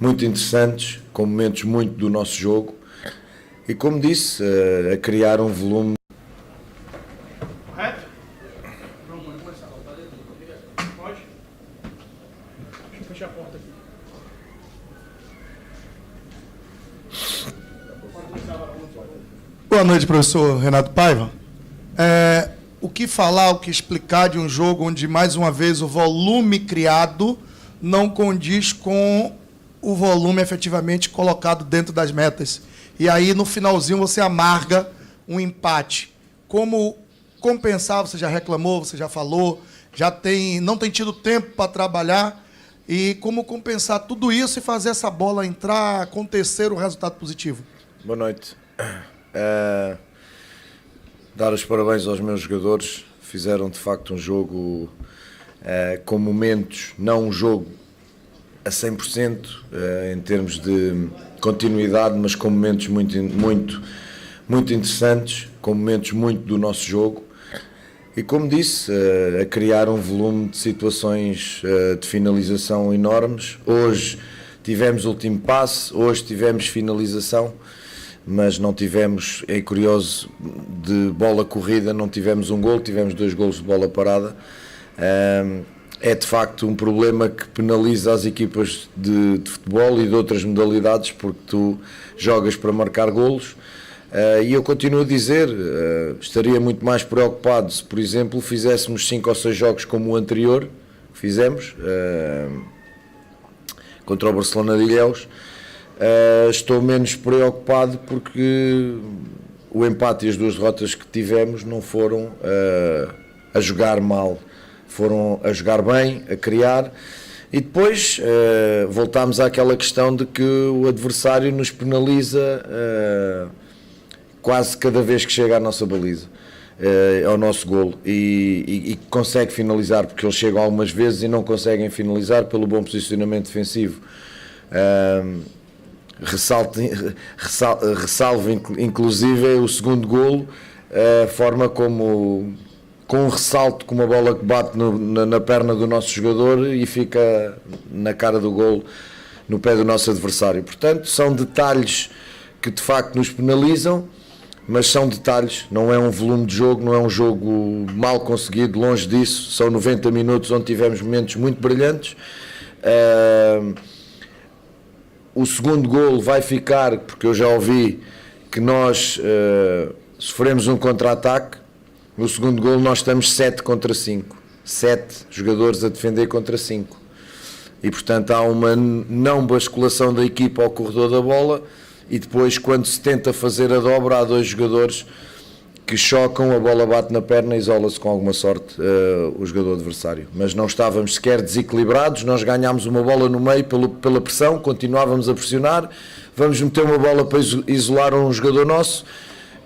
muito interessantes, com momentos muito do nosso jogo e, como disse, a criar um volume. Correto? Não, pode começar. Pode? Deixa eu fechar a porta aqui. Pode começar agora, Boa noite, professor Renato Paiva. O que falar, o que explicar de um jogo onde, mais uma vez, o volume criado não condiz com o volume efetivamente colocado dentro das metas? E aí, no finalzinho, você amarga um empate. Como compensar? Você já reclamou, você já falou, não tem tido tempo para trabalhar. E como compensar tudo isso e fazer essa bola entrar, acontecer o resultado positivo? Boa noite. Dar os parabéns aos meus jogadores. Fizeram, de facto, um jogo com momentos, não um jogo a 100%, em termos de continuidade, mas com momentos muito interessantes, com momentos muito do nosso jogo. E, como disse, a criar um volume de situações de finalização enormes. Hoje tivemos último passe, hoje tivemos finalização, mas não tivemos, é curioso, de bola corrida, não tivemos um golo, tivemos 2 golos de bola parada. É de facto um problema que penaliza as equipas de futebol e de outras modalidades, porque tu jogas para marcar golos. E eu continuo a dizer, estaria muito mais preocupado se, por exemplo, fizéssemos 5 ou 6 jogos como o anterior que fizemos contra o Barcelona de Ilhéus. Estou menos preocupado porque o empate e as 2 derrotas que tivemos não foram a jogar mal, foram a jogar bem, a criar. E depois voltámos àquela questão de que o adversário nos penaliza quase cada vez que chega à nossa baliza, ao nosso golo, e consegue finalizar, porque eles chegam algumas vezes e não conseguem finalizar pelo bom posicionamento defensivo. Ressalvo inclusive o segundo golo, a forma como, com um ressalto, com uma bola que bate na perna do nosso jogador e fica na cara do golo, no pé do nosso adversário. Portanto, são detalhes que de facto nos penalizam, mas são detalhes, não é um volume de jogo, não é um jogo mal conseguido, longe disso. São 90 minutos onde tivemos momentos muito brilhantes. O segundo golo vai ficar, porque eu já ouvi que nós sofremos um contra-ataque. No segundo golo nós estamos 7 contra 5. 7 jogadores a defender contra 5. E, portanto, há uma não basculação da equipa ao corredor da bola, e depois, quando se tenta fazer a dobra, há 2 jogadores que chocam, a bola bate na perna e isola-se com alguma sorte o jogador adversário. Mas não estávamos sequer desequilibrados, nós ganhámos uma bola no meio pela pressão, continuávamos a pressionar, vamos meter uma bola para isolar um jogador nosso,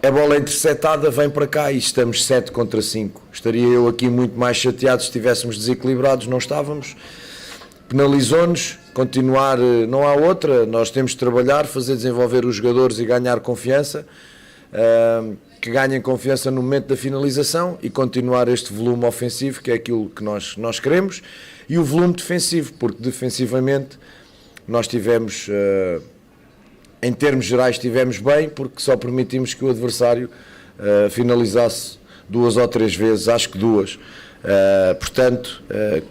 a bola é interceptada, vem para cá e estamos 7 contra 5. Estaria eu aqui muito mais chateado se estivéssemos desequilibrados, não estávamos. Penalizou-nos, continuar, não há outra, nós temos de trabalhar, fazer desenvolver os jogadores e ganhar confiança, que ganhem confiança no momento da finalização e continuar este volume ofensivo, que é aquilo que nós queremos, e o volume defensivo, porque defensivamente nós tivemos, em termos gerais estivemos bem, porque só permitimos que o adversário finalizasse 2 ou 3 vezes, acho que 2. Portanto,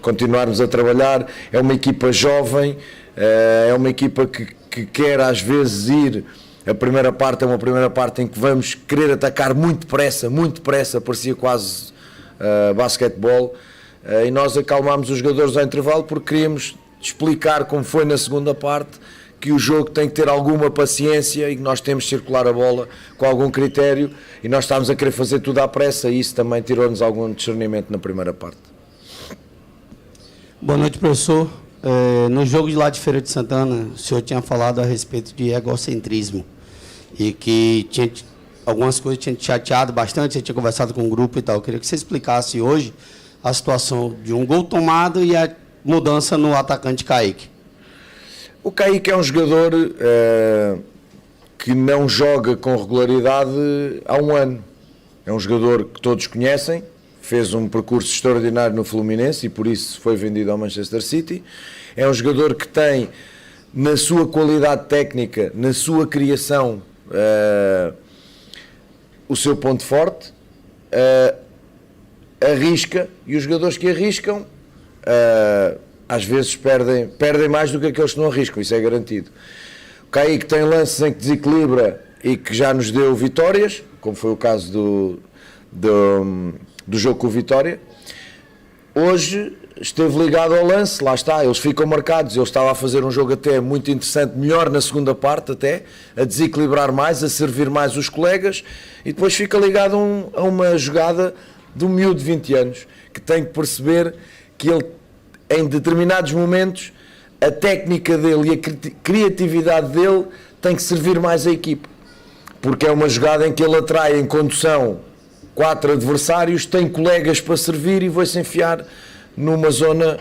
continuarmos a trabalhar. É uma equipa jovem, é uma equipa que quer às vezes ir. A primeira parte é uma primeira parte em que vamos querer atacar muito depressa, parecia quase basquetebol, e nós acalmámos os jogadores ao intervalo porque queríamos explicar, como foi na segunda parte, que o jogo tem que ter alguma paciência e que nós temos de circular a bola com algum critério, e nós estávamos a querer fazer tudo à pressa e isso também tirou-nos algum discernimento na primeira parte. Boa noite, professor. No jogo de lá de Feira de Santana, o senhor tinha falado a respeito de egocentrismo e que algumas coisas tinham te chateado bastante, você tinha conversado com o grupo e tal. Eu queria que você explicasse hoje a situação de um gol tomado e a mudança no atacante Kaique. O Kaique é um jogador que não joga com regularidade há um ano. É um jogador que todos conhecem, fez um percurso extraordinário no Fluminense e por isso foi vendido ao Manchester City. É um jogador que tem na sua qualidade técnica, na sua criação, o seu ponto forte, arrisca, e os jogadores que arriscam às vezes perdem mais do que aqueles que não arriscam, isso é garantido. O Kaique tem lances em que desequilibra e que já nos deu vitórias, como foi o caso do jogo com o Vitória. Hoje esteve ligado ao lance, lá está, eles ficam marcados, ele estava a fazer um jogo até muito interessante, melhor na segunda parte até, a desequilibrar mais, a servir mais os colegas, e depois fica ligado a uma jogada de um miúdo de 20 anos, que tem que perceber que ele, em determinados momentos, a técnica dele e a criatividade dele tem que servir mais a equipa, porque é uma jogada em que ele atrai em condução 4 adversários, tem colegas para servir e vai-se enfiar numa zona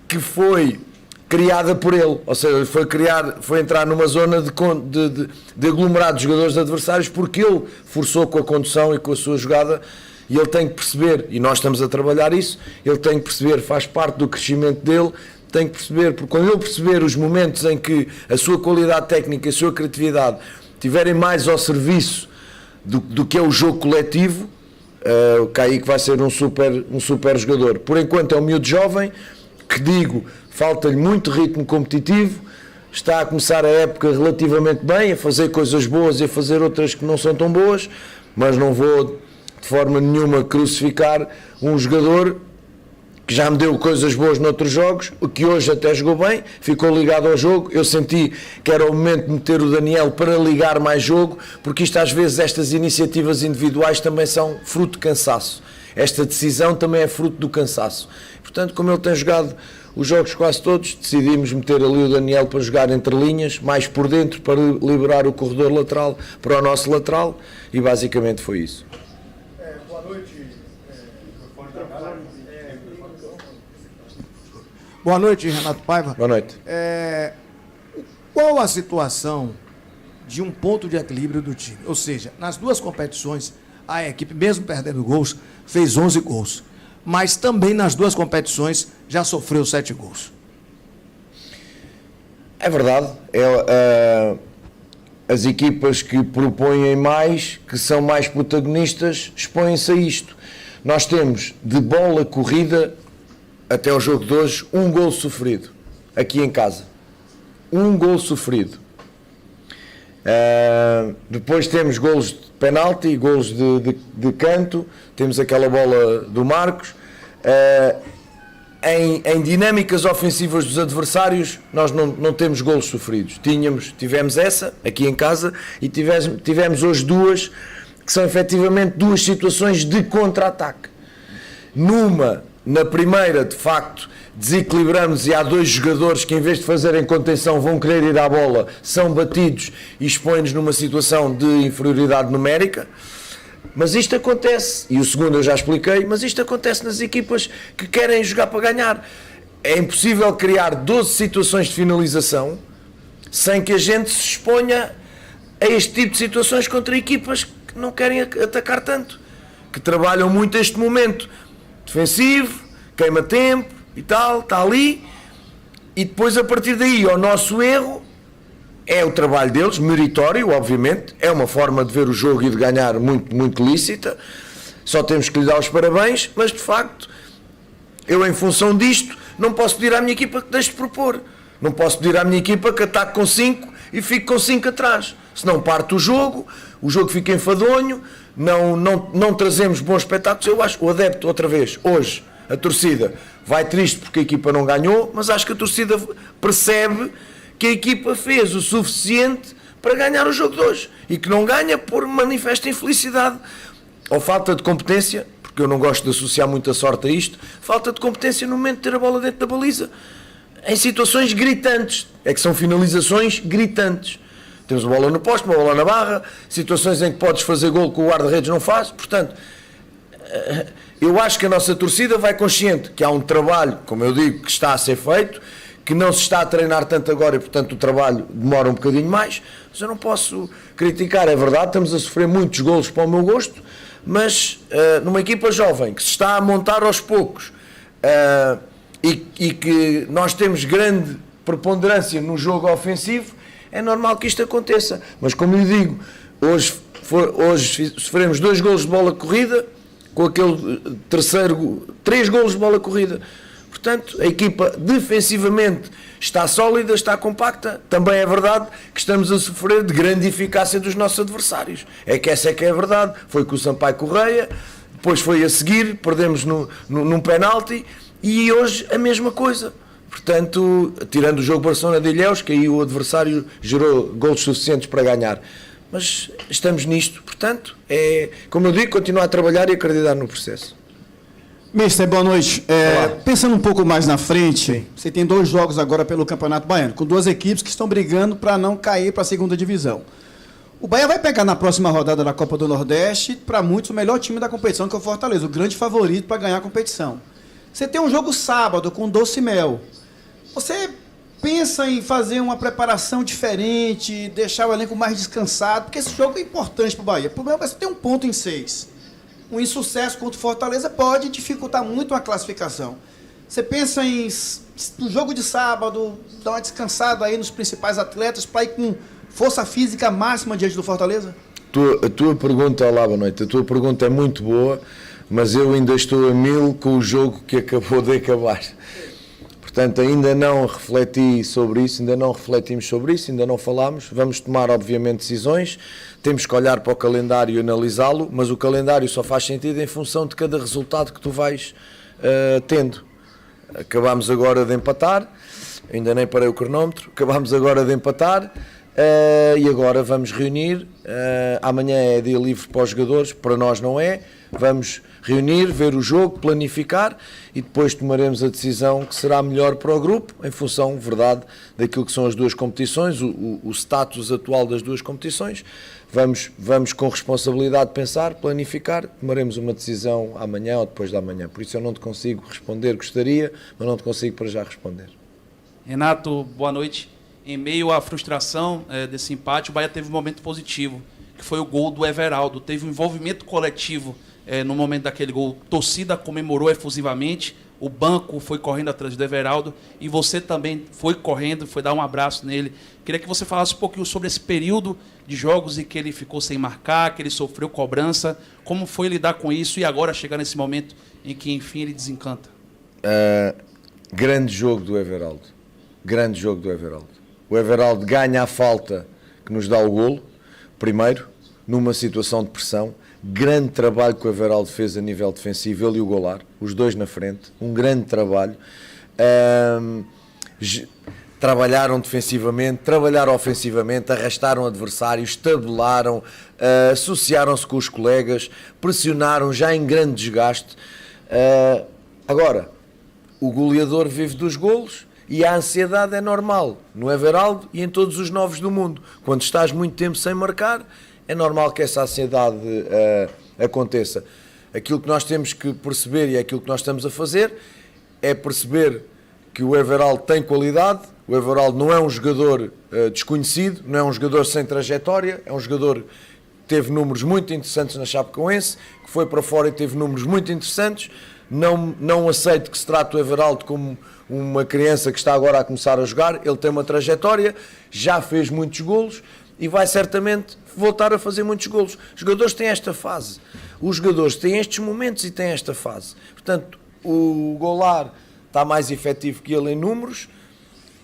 que foi criada por ele, ou seja, foi entrar numa zona de aglomerado de jogadores adversários, porque ele forçou com a condução e com a sua jogada, e ele tem que perceber, e nós estamos a trabalhar isso, ele tem que perceber, faz parte do crescimento dele, tem que perceber, porque quando ele perceber os momentos em que a sua qualidade técnica e a sua criatividade estiverem mais ao serviço do que é o jogo coletivo, o Kaique vai ser um super jogador. Por enquanto é um miúdo jovem, que digo, falta-lhe muito ritmo competitivo, está a começar a época relativamente bem, a fazer coisas boas e a fazer outras que não são tão boas, mas não vou de forma nenhuma crucificar um jogador que já me deu coisas boas noutros jogos, o que hoje até jogou bem, ficou ligado ao jogo. Eu senti que era o momento de meter o Daniel para ligar mais jogo, porque isto às vezes, estas iniciativas individuais também são fruto de cansaço. Esta decisão também é fruto do cansaço. Portanto, como ele tem jogado os jogos quase todos, decidimos meter ali o Daniel para jogar entre linhas, mais por dentro, para liberar o corredor lateral para o nosso lateral, e basicamente foi isso. Boa noite. Boa noite, Renato Paiva. Boa noite. Qual a situação de um ponto de equilíbrio do time? Ou seja, nas duas competições, a equipe, mesmo perdendo gols, fez 11 gols. Mas também nas duas competições já sofreu 7 gols. É verdade. As equipas que propõem mais, que são mais protagonistas, expõem-se a isto. Nós temos, de bola corrida, até o jogo de hoje, 1 gol sofrido, aqui em casa. 1 gol sofrido. Depois temos golos de penalti, golos de canto, temos aquela bola do Marcos. Em dinâmicas ofensivas dos adversários, nós não temos golos sofridos. Tivemos essa, aqui em casa, e tivemos hoje 2, que são efetivamente 2 situações de contra-ataque. Na primeira, de facto, desequilibramos e há 2 jogadores que, em vez de fazerem contenção, vão querer ir à bola, são batidos e expõem-nos numa situação de inferioridade numérica. Mas isto acontece, e o segundo eu já expliquei, mas isto acontece nas equipas que querem jogar para ganhar. É impossível criar 12 situações de finalização sem que a gente se exponha a este tipo de situações contra equipas que não querem atacar tanto, que trabalham muito este momento defensivo, queima tempo e tal, está ali, e depois a partir daí o nosso erro é o trabalho deles, meritório, obviamente, é uma forma de ver o jogo e de ganhar muito, muito lícita, só temos que lhe dar os parabéns, mas de facto, eu em função disto, não posso pedir à minha equipa que deixe de propor, não posso pedir à minha equipa que ataque com 5 e fique com 5 atrás, senão parte o jogo fica enfadonho, não trazemos bons espetáculos. Eu acho que o adepto, outra vez, hoje, a torcida vai triste porque a equipa não ganhou, mas acho que a torcida percebe que a equipa fez o suficiente para ganhar o jogo de hoje e que não ganha por manifesta infelicidade ou falta de competência, porque eu não gosto de associar muita sorte a isto, falta de competência no momento de ter a bola dentro da baliza, em situações gritantes, é que são finalizações gritantes. Temos uma bola no poste, uma bola na barra, situações em que podes fazer gol que o guarda-redes não faz. Portanto, eu acho que a nossa torcida vai consciente que há um trabalho, como eu digo, que está a ser feito, que não se está a treinar tanto agora e, portanto, o trabalho demora um bocadinho mais, mas eu não posso criticar, é verdade, estamos a sofrer muitos golos para o meu gosto, mas numa equipa jovem que se está a montar aos poucos e que nós temos grande preponderância no jogo ofensivo, é normal que isto aconteça. Mas como lhe digo, hoje sofremos 2 golos de bola corrida, com aquele terceiro, 3 golos de bola corrida. Portanto, a equipa defensivamente está sólida, está compacta. Também é verdade que estamos a sofrer de grande eficácia dos nossos adversários. É que essa é que é a verdade. Foi com o Sampaio Correia, depois foi a seguir, perdemos num penalti, e hoje a mesma coisa. Portanto, tirando o jogo Barcelona de Ilhéus, que aí o adversário gerou golos suficientes para ganhar. Mas estamos nisto, portanto, como eu digo, continuar a trabalhar e acreditar no processo. Mister, boa noite. Pensando um pouco mais na frente, você tem 2 jogos agora pelo Campeonato Baiano, com 2 equipes que estão brigando para não cair para a segunda divisão. O Bahia vai pegar na próxima rodada da Copa do Nordeste, para muitos, o melhor time da competição, que é o Fortaleza, o grande favorito para ganhar a competição. Você tem um jogo sábado com Doce Mel. Você pensa em fazer uma preparação diferente, deixar o elenco mais descansado, porque esse jogo é importante para o Bahia. O problema é que você tem um ponto em 6. Um insucesso contra o Fortaleza pode dificultar muito a classificação. Você pensa em, no jogo de sábado, dar uma descansada aí nos principais atletas para ir com força física máxima diante do Fortaleza? A tua pergunta, olá, boa noite, a tua pergunta é muito boa, mas eu ainda estou a 1000 com o jogo que acabou de acabar. Portanto, ainda não refleti sobre isso, ainda não refletimos sobre isso, ainda não falámos. Vamos tomar, obviamente, decisões. Temos que olhar para o calendário e analisá-lo, mas o calendário só faz sentido em função de cada resultado que tu vais tendo. Acabámos agora de empatar, ainda nem parei o cronómetro, acabámos agora de empatar e agora vamos reunir. Amanhã é dia livre para os jogadores, para nós não é. Vamos reunir, ver o jogo, planificar e depois tomaremos a decisão que será melhor para o grupo, em função, verdade, daquilo que são as 2 competições, o status atual das 2 competições. Vamos com responsabilidade pensar, planificar, tomaremos uma decisão amanhã ou depois da manhã. Por isso eu não te consigo responder, gostaria, mas não te consigo para já responder. Renato, boa noite. Em meio à frustração desse empate, o Bahia teve um momento positivo, que foi o gol do Everaldo. Teve um envolvimento coletivo no momento daquele gol. A torcida comemorou efusivamente, o banco foi correndo atrás do Everaldo e você também foi correndo, foi dar um abraço nele. Queria que você falasse um pouquinho sobre esse período de jogos em que ele ficou sem marcar, que ele sofreu cobrança, como foi lidar com isso e agora chegar nesse momento em que, enfim, ele desencanta. Grande jogo do Everaldo. Grande jogo do Everaldo. O Everaldo ganha a falta que nos dá o golo, primeiro, numa situação de pressão. Grande trabalho que o Everaldo fez a nível defensivo, ele e o Golar, os 2 na frente, um grande trabalho. Trabalharam defensivamente, trabalharam ofensivamente, arrastaram adversários, tabelaram, associaram-se com os colegas, pressionaram já em grande desgaste. Agora, o goleador vive dos golos e a ansiedade é normal no Everaldo e em todos os novos do mundo. Quando estás muito tempo sem marcar, é normal que essa ansiedade aconteça. Aquilo que nós temos que perceber e é aquilo que nós estamos a fazer é perceber que o Everaldo tem qualidade. O Everaldo não é um jogador desconhecido, não é um jogador sem trajetória, é um jogador que teve números muito interessantes na Chapecoense, que foi para fora e teve números muito interessantes. Não aceito que se trate o Everaldo como uma criança que está agora a começar a jogar. Ele tem uma trajetória, já fez muitos golos e vai certamente voltar a fazer muitos golos. Os jogadores têm esta fase, os jogadores têm estes momentos e têm esta fase. Portanto, o Golar está mais efetivo que ele em números,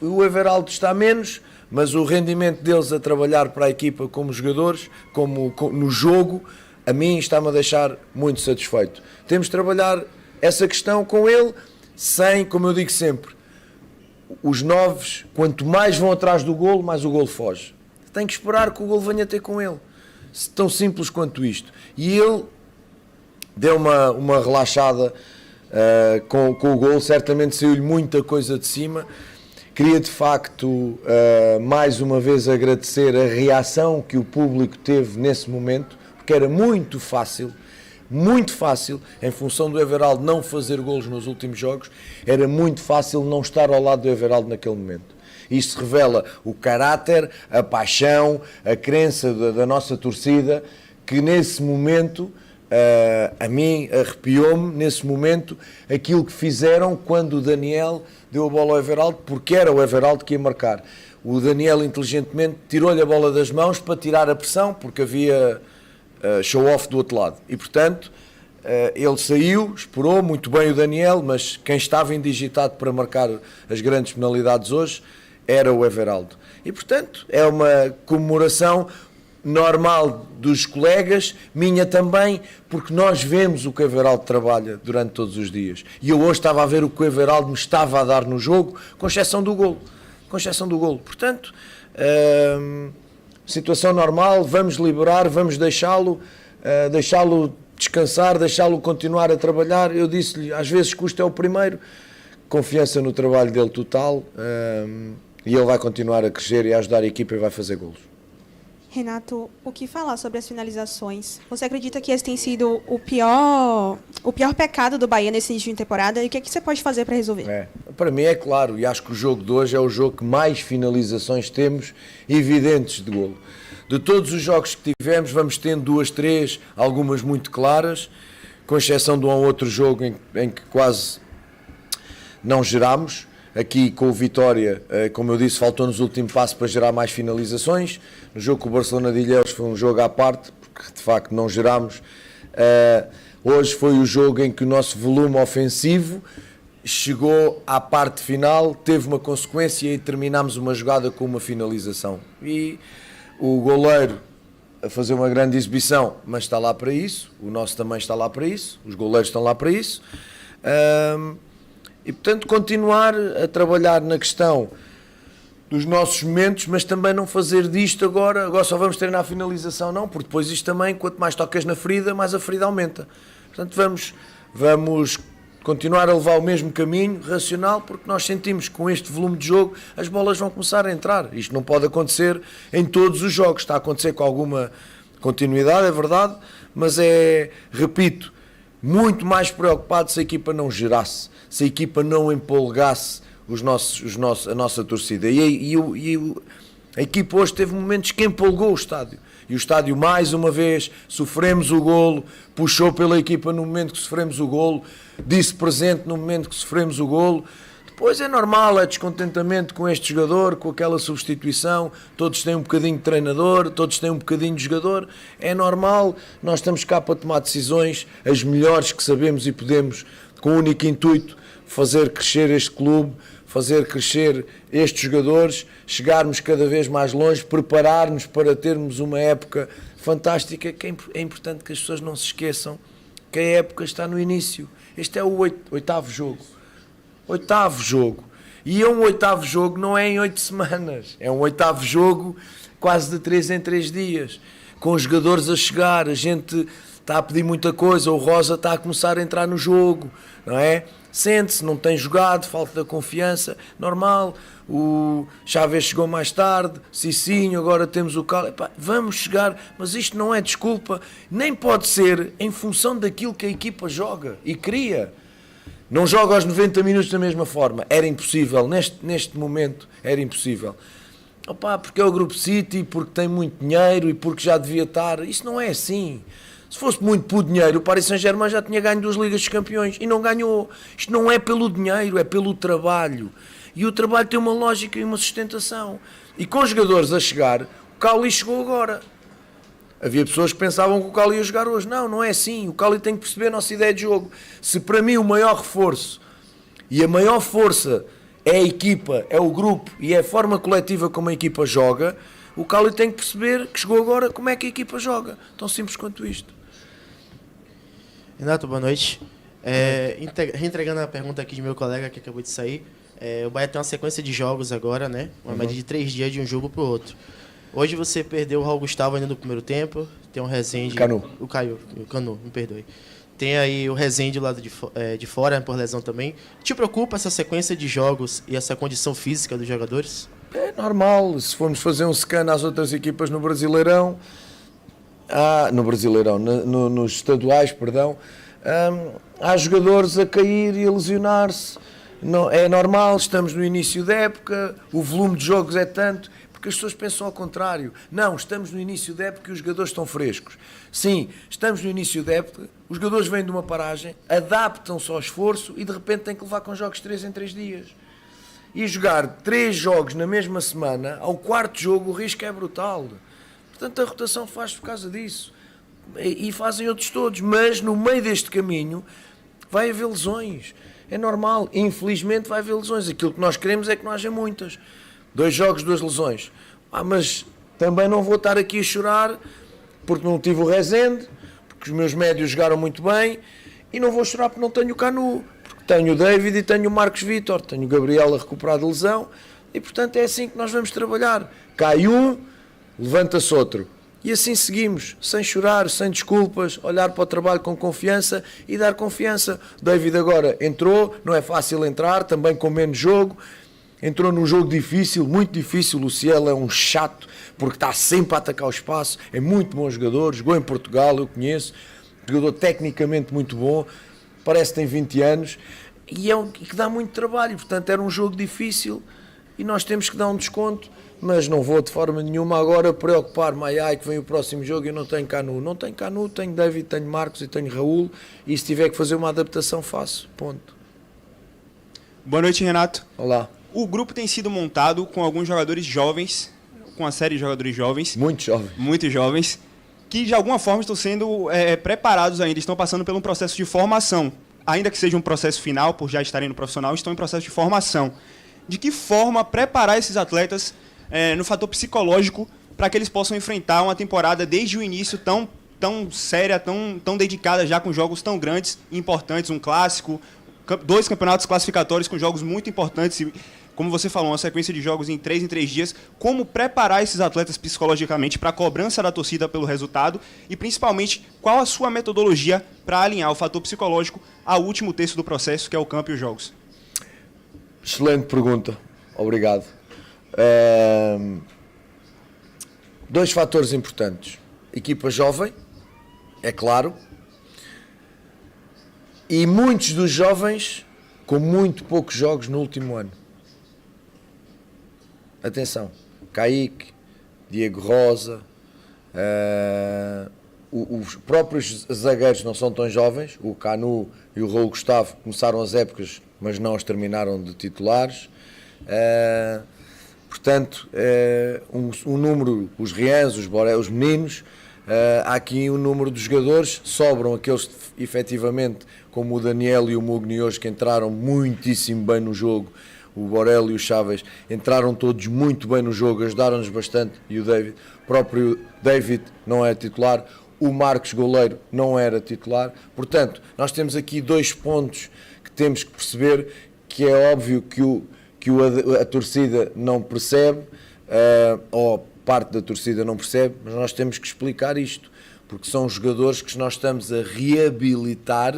o Everaldo está menos, mas o rendimento deles a trabalhar para a equipa como jogadores, como no jogo, a mim está-me a deixar muito satisfeito. Temos de trabalhar essa questão com ele, sem, como eu digo sempre, os novos, quanto mais vão atrás do golo, mais o golo foge. Tem que esperar que o golo venha ter com ele. Tão simples quanto isto. E ele deu uma relaxada com o golo, certamente saiu-lhe muita coisa de cima. Queria de facto mais uma vez agradecer a reação que o público teve nesse momento, porque era muito fácil, em função do Everaldo não fazer golos nos últimos jogos, era muito fácil não estar ao lado do Everaldo naquele momento. Isto revela o caráter, a paixão, a crença da nossa torcida, que nesse momento a mim arrepiou-me nesse momento aquilo que fizeram quando o Daniel deu a bola ao Everaldo, porque era o Everaldo que ia marcar. O Daniel inteligentemente tirou-lhe a bola das mãos para tirar a pressão, porque havia show-off do outro lado. E portanto, ele saiu, esperou muito bem o Daniel, mas quem estava indigitado para marcar as grandes penalidades hoje era o Everaldo. E portanto, é uma comemoração normal dos colegas, minha também, porque nós vemos o que o Everaldo trabalha durante todos os dias. E eu hoje estava a ver o que o Everaldo me estava a dar no jogo, com exceção do golo. Portanto, situação normal, vamos liberar, vamos deixá-lo descansar, deixá-lo continuar a trabalhar. Eu disse-lhe, às vezes custa é o primeiro, confiança no trabalho dele total, e ele vai continuar a crescer e a ajudar a equipa e vai fazer golos. Renato, o que falar sobre as finalizações? Você acredita que esse tem sido o pior pecado do Bahia nesse início de temporada? E o que você pode fazer para resolver? Para mim é claro, e acho que o jogo de hoje é o jogo que mais finalizações temos evidentes de golo. De todos os jogos que tivemos, vamos tendo 2, 3, algumas muito claras, com exceção de um ou outro jogo em que quase não gerámos. Aqui com o Vitória, como eu disse, faltou-nos o último passo para gerar mais finalizações. No jogo com o Barcelona de Ilhéus foi um jogo à parte, porque de facto não gerámos. Hoje foi o jogo em que o nosso volume ofensivo chegou à parte final, teve uma consequência e terminámos uma jogada com uma finalização. E o goleiro a fazer uma grande exibição, mas está lá para isso. O nosso também está lá para isso. Os goleiros estão lá para isso. E, portanto, continuar a trabalhar na questão dos nossos momentos, mas também não fazer disto agora só vamos treinar a finalização, não, porque depois isto também, quanto mais tocas na ferida, mais a ferida aumenta. Portanto, vamos continuar a levar o mesmo caminho racional, porque nós sentimos que com este volume de jogo as bolas vão começar a entrar. Isto não pode acontecer em todos os jogos, está a acontecer com alguma continuidade, é verdade, mas repito, muito mais preocupado se a equipa não gerasse, se a equipa não empolgasse a nossa torcida. A equipa hoje teve momentos que empolgou o estádio. E o estádio, mais uma vez, sofremos o golo, puxou pela equipa no momento que sofremos o golo, disse presente no momento que sofremos o golo. Depois é normal, é descontentamento com este jogador, com aquela substituição, todos têm um bocadinho de treinador, todos têm um bocadinho de jogador, é normal, nós estamos cá para tomar decisões, as melhores que sabemos e podemos, com o único intuito, fazer crescer este clube, fazer crescer estes jogadores, chegarmos cada vez mais longe, preparar-nos para termos uma época fantástica, que é importante que as pessoas não se esqueçam que a época está no início. Este é o oitavo jogo. Oitavo jogo. E um oitavo jogo não é em 8 semanas. É um oitavo jogo quase de 3 em 3 dias. Com os jogadores a chegar, a gente está a pedir muita coisa, o Rosa está a começar a entrar no jogo, não é? Sente-se, não tem jogado, falta de confiança, normal. O Chaves chegou mais tarde, Cicinho, agora temos o Cal. Vamos chegar, mas isto não é desculpa, nem pode ser em função daquilo que a equipa joga e cria. Não joga aos 90 minutos da mesma forma, era impossível, neste momento era impossível. Porque é o Grupo City, porque tem muito dinheiro e porque já devia estar, isso não é assim. Se fosse muito por dinheiro, o Paris Saint-Germain já tinha ganho 2 Ligas dos Campeões e não ganhou. Isto não é pelo dinheiro, é pelo trabalho. E o trabalho tem uma lógica e uma sustentação. E com os jogadores a chegar, o Cauli chegou agora. Havia pessoas que pensavam que o Cauli ia jogar hoje. Não, não é assim. O Cauli tem que perceber a nossa ideia de jogo. Se para mim o maior reforço e a maior força é a equipa, é o grupo e é a forma coletiva como a equipa joga, o Cauli tem que perceber que chegou agora como é que a equipa joga. Tão simples quanto isto. Renato, boa noite. Reentregando a pergunta aqui de meu colega que acabou de sair, o Bahia tem uma sequência de jogos agora, né? Uma média de 3 dias de um jogo para o outro. Hoje você perdeu o Raul Gustavo ainda no primeiro tempo, tem um Rezende... O Canu, me perdoe. Tem aí o Rezende do lado de fora, por lesão também. Te preocupa essa sequência de jogos e essa condição física dos jogadores? É normal, se formos fazer um scan às outras equipas no Brasileirão, nos estaduais, perdão, há jogadores a cair e a lesionar-se. É normal, estamos no início da época, o volume de jogos é tanto, Porque as pessoas pensam ao contrário. Não, estamos no início da época e os jogadores estão frescos. Sim, estamos no início da época, os jogadores vêm de uma paragem, adaptam-se ao esforço e de repente têm que levar com jogos 3 em 3 dias. E jogar 3 jogos na mesma semana, ao 4º jogo o risco é brutal. Portanto, a rotação faz por causa disso. E fazem outros todos. Mas no meio deste caminho vai haver lesões. É normal. Infelizmente vai haver lesões. Aquilo que nós queremos é que não haja muitas. 2 jogos, 2 lesões. Mas também não vou estar aqui a chorar porque não tive o Rezende, porque os meus médios jogaram muito bem, e não vou chorar porque não tenho o Canu. Tenho o David e tenho o Marcos Vítor, tenho o Gabriel a recuperar de lesão e, portanto, é assim que nós vamos trabalhar. Cai um, levanta-se outro. E assim seguimos, sem chorar, sem desculpas, olhar para o trabalho com confiança e dar confiança. O David agora entrou, não é fácil entrar, também com menos jogo. Entrou num jogo difícil, muito difícil. O Cielo é um chato, porque está sempre a atacar o espaço. É muito bom jogador, jogou em Portugal, eu conheço. Jogador tecnicamente muito bom. Parece que tem 20 anos e que dá muito trabalho, portanto era um jogo difícil e nós temos que dar um desconto, mas não vou de forma nenhuma agora preocupar-me, que vem o próximo jogo e eu não tenho Canu. Não tenho Canu, tenho David, tenho Marcos e tenho Raul, e se tiver que fazer uma adaptação faço, ponto. Boa noite, Renato. Olá. O grupo tem sido montado com alguns jogadores jovens, com uma série de jogadores jovens. Muito jovens, que de alguma forma estão sendo preparados ainda, estão passando por um processo de formação. Ainda que seja um processo final, por já estarem no profissional, estão em processo de formação. De que forma preparar esses atletas no fator psicológico para que eles possam enfrentar uma temporada desde o início tão séria, tão dedicada já com jogos tão grandes e importantes, um clássico, 2 campeonatos classificatórios com jogos muito importantes e, como você falou, uma sequência de jogos em 3 dias, como preparar esses atletas psicologicamente para a cobrança da torcida pelo resultado e, principalmente, qual a sua metodologia para alinhar o fator psicológico ao último terço do processo, que é o campo e os jogos? Excelente pergunta, obrigado. 2 fatores importantes. Equipa jovem, é claro, e muitos dos jovens com muito poucos jogos no último ano. Atenção, Kaique, Diego Rosa, os próprios zagueiros não são tão jovens, o Canu e o Raul Gustavo começaram as épocas, mas não as terminaram de titulares. Portanto, um número, os Rians, os Boré, os meninos, há aqui um número de jogadores, sobram aqueles efetivamente, como o Daniel e o Mugni hoje, que entraram muitíssimo bem no jogo. O Borel e o Chaves entraram todos muito bem no jogo, ajudaram-nos bastante, e o David, próprio David não era titular, o Marcos goleiro não era titular. Portanto, nós temos aqui 2 pontos que temos que perceber, que é óbvio que a torcida não percebe, ou parte da torcida não percebe, mas nós temos que explicar isto, porque são jogadores que nós estamos a reabilitar,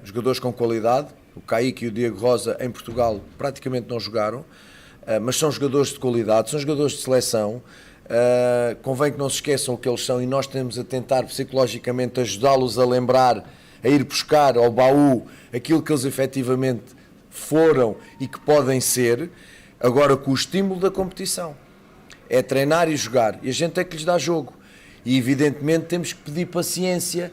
jogadores com qualidade. O Kaique e o Diego Rosa em Portugal praticamente não jogaram, mas são jogadores de qualidade, são jogadores de seleção. Convém que não se esqueçam o que eles são e nós temos a tentar psicologicamente ajudá-los a lembrar, a ir buscar ao baú aquilo que eles efetivamente foram e que podem ser, agora com o estímulo da competição. É treinar e jogar, e a gente tem que lhes dar jogo. E evidentemente temos que pedir paciência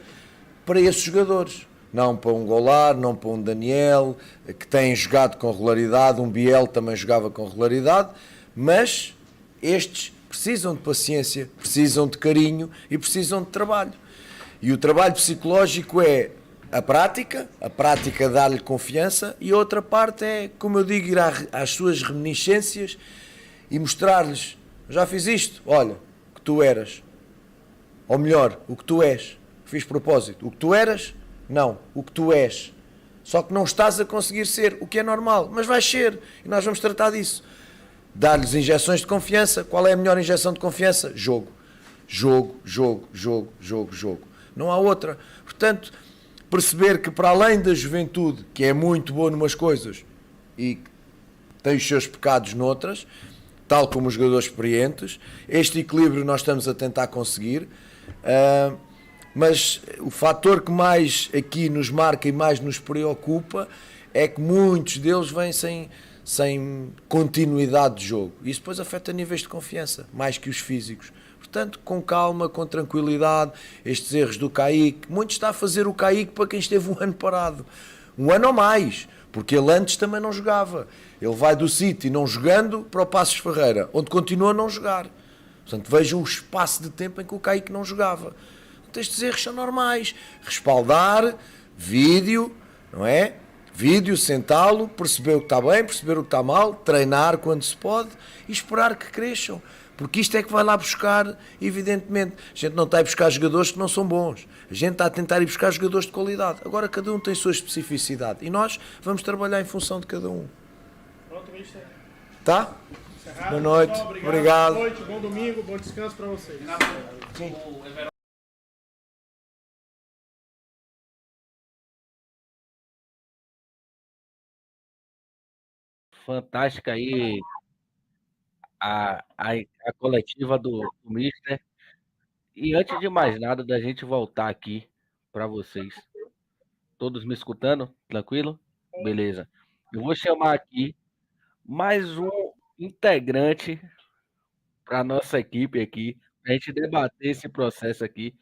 para esses jogadores. Não para um Goulart, não para um Daniel, que têm jogado com regularidade, um Biel também jogava com regularidade, mas estes precisam de paciência, precisam de carinho e precisam de trabalho. E o trabalho psicológico é a prática dá-lhe confiança, e a outra parte é, como eu digo, ir às suas reminiscências e mostrar-lhes, já fiz isto, olha, o que tu eras. Ou melhor, o que tu és. Fiz propósito. O que tu eras... Não, o que tu és. Só que não estás a conseguir ser, o que é normal, mas vais ser, e nós vamos tratar disso. Dar-lhes injeções de confiança. Qual é a melhor injeção de confiança? Jogo. Jogo, jogo, jogo, jogo, jogo. Não há outra. Portanto, perceber que para além da juventude, que é muito boa numas coisas e tem os seus pecados noutras, tal como os jogadores experientes, este equilíbrio nós estamos a tentar conseguir. Mas o fator que mais aqui nos marca e mais nos preocupa é que muitos deles vêm sem continuidade de jogo. Isso depois afeta níveis de confiança, mais que os físicos. Portanto, com calma, com tranquilidade, estes erros do Kaique, muito está a fazer o Kaique para quem esteve um ano parado. Um ano ou mais, porque ele antes também não jogava. Ele vai do City não jogando para o Passos Ferreira, onde continua a não jogar. Portanto, vejam o espaço de tempo em que o Kaique não jogava. Portanto, estes erros são normais. Respaldar, vídeo, não é? Vídeo, sentá-lo, perceber o que está bem, perceber o que está mal, treinar quando se pode e esperar que cresçam. Porque isto é que vai lá buscar, evidentemente. A gente não está a ir buscar jogadores que não são bons. A gente está a tentar ir buscar jogadores de qualidade. Agora cada um tem a sua especificidade. E nós vamos trabalhar em função de cada um. Pronto, mister. Tá? Boa noite. Obrigado. Boa noite, bom domingo, bom descanso para vocês. Fantástica aí a coletiva do Mister. E antes de mais nada, da gente voltar aqui para vocês. Todos me escutando? Tranquilo? Beleza. Eu vou chamar aqui mais um integrante para nossa equipe aqui, para a gente debater esse processo aqui.